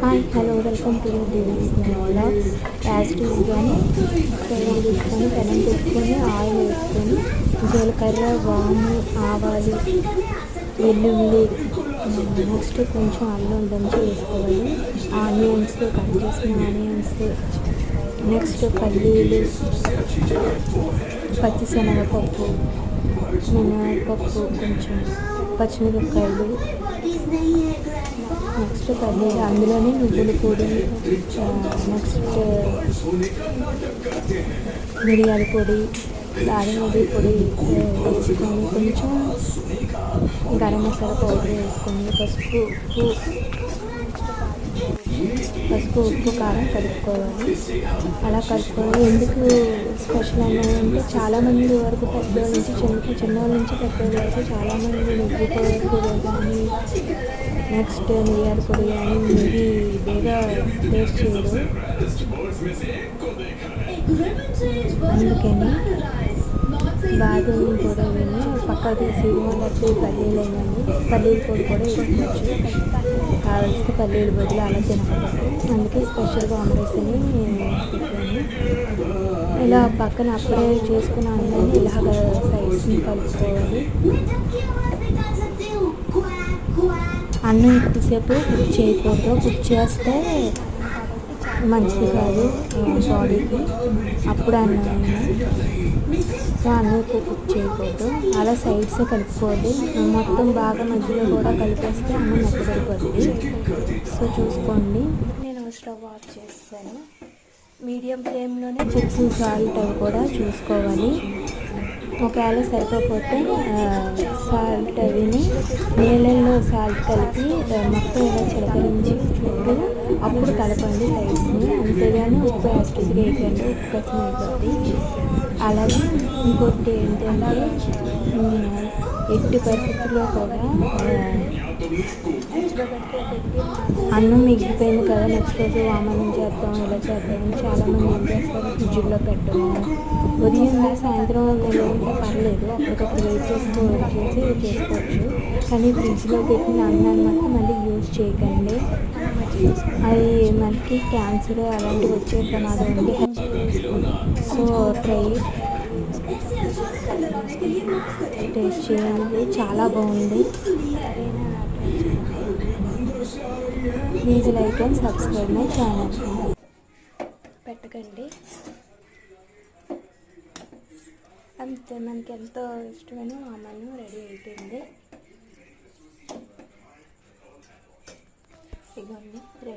Hi hello welcome to this vlogs. As usual stove పెట్టుకొని పెనం పెట్టుకొని ఆయిల్ వేసుకొని జీలకర్ర వాము ఆవాలు వెల్లుల్లి నెక్స్ట్ కొంచెం అల్లం దంచి వేసుకోవాలి. ఆనియన్స్ కట్ చేసిన ఆనియన్స్ నెక్స్ట్ పల్లీలు పచ్చిశనగపప్పు మినపప్పు కొంచెం పచ్చిమిరపకాయలు నెక్స్ట్ పల్లీలు అందులోనే నువ్వుల పొడి నెక్స్ట్ మిరియాల పొడి దాల్చిన పొడి వేసుకొని కొంచెం గరం మసాలా పౌడర్ వేసుకొని పసుపు ఉప్పు కారం కలుపుకోవాలి. అలా కలుపుకోవాలి. ఎందుకు స్పెషల్ అంటే చాలామంది వరకు పెద్దవాళ్ళ నుంచి చిన్నవాళ్ళ నుంచి పెద్దవాళ్ళ వరకు చాలామంది నువ్వు పొడి కానీ నెక్స్ట్ మిరియాల పొడి కానీ ఇది బాగా టేస్ట్ చేయరు. అందుకని బాదం కూడా విని పక్క తీసి వాళ్ళకి పల్లీలు అయినాయి పల్లీల పొడి కూడా వేసుకోవచ్చు. కావాల్సిన పల్లీల బదులు అలా తినకపోతే అందుకే స్పెషల్గా వండేసి పెట్టాను. ఇలా పక్కన అప్పుడే చేసుకున్న అన్నాన్ని ఇలాగ సైడ్స్ని కలుపుకోవాలి. అన్నం ఎక్కువసేపు కుక్ చేయకూడదు. కుక్ చేస్తే మంచిది కాదు బాడీకి. అప్పుడు అన్నం సో అన్నం ఎక్కువ కుక్ చేయకూడదు. అలా సైడ్సే కలుపుకోవాలి. మొత్తం బాగా మధ్యలో కూడా కలిపేస్తే అన్నం మెత్తబడిపోతుంది. సో చూసుకోండి. నేను స్టవ్ ఆఫ్ చేస్తాను. మీడియం ఫ్లేమ్లోనే ఉప్పు సాల్ట్ అవి కూడా చూసుకోవాలి. ఒకవేళ సరిపోతే సాల్ట్ అవిని నీళ్ళల్లో సాల్ట్ కలిపి మొత్తం ఇలా చిలకరించి చుట్టూ అప్పుడు కలపండి సైడ్స్ని. అంతేగాని ఉప్పు యాస్టిక్ వేయకండి, ఉప్పు కసం అయిపోద్ది. అలాగే ఇంకొకటి ఏంటంటే ఎట్టి పరిస్థితుల్లో కూడా అన్నం మిగిలిపోయింది కదా నెక్స్ట్ రోజు వామనం చేద్దాం ఇలా చేద్దామని చాలామంది ఏం చేస్తారు, ఫ్రిడ్జ్లో పెట్టడము. ఉదయం సాయంత్రం ఉంటే పర్లేదు, అప్పటికప్పుడు వెయిట్ చేసుకోవచ్చు. కానీ ఫ్రిడ్జ్లో పెట్టిన అన్నాన్ని మాత్రం మళ్ళీ యూజ్ చేయకండి. అది మనకి క్యాన్సర్ అలాంటివి వచ్చే ప్రమాదం ఉంది. సో ట్రై టేస్ట్ చేయండి, చాలా బాగుంది. Please like and subscribe my channel. పెట్టకండి. అంతే, మనకి ఎంతో ఇష్టమైన అమ్మను రెడీ అయిపోయింది. ఇదిగోండి.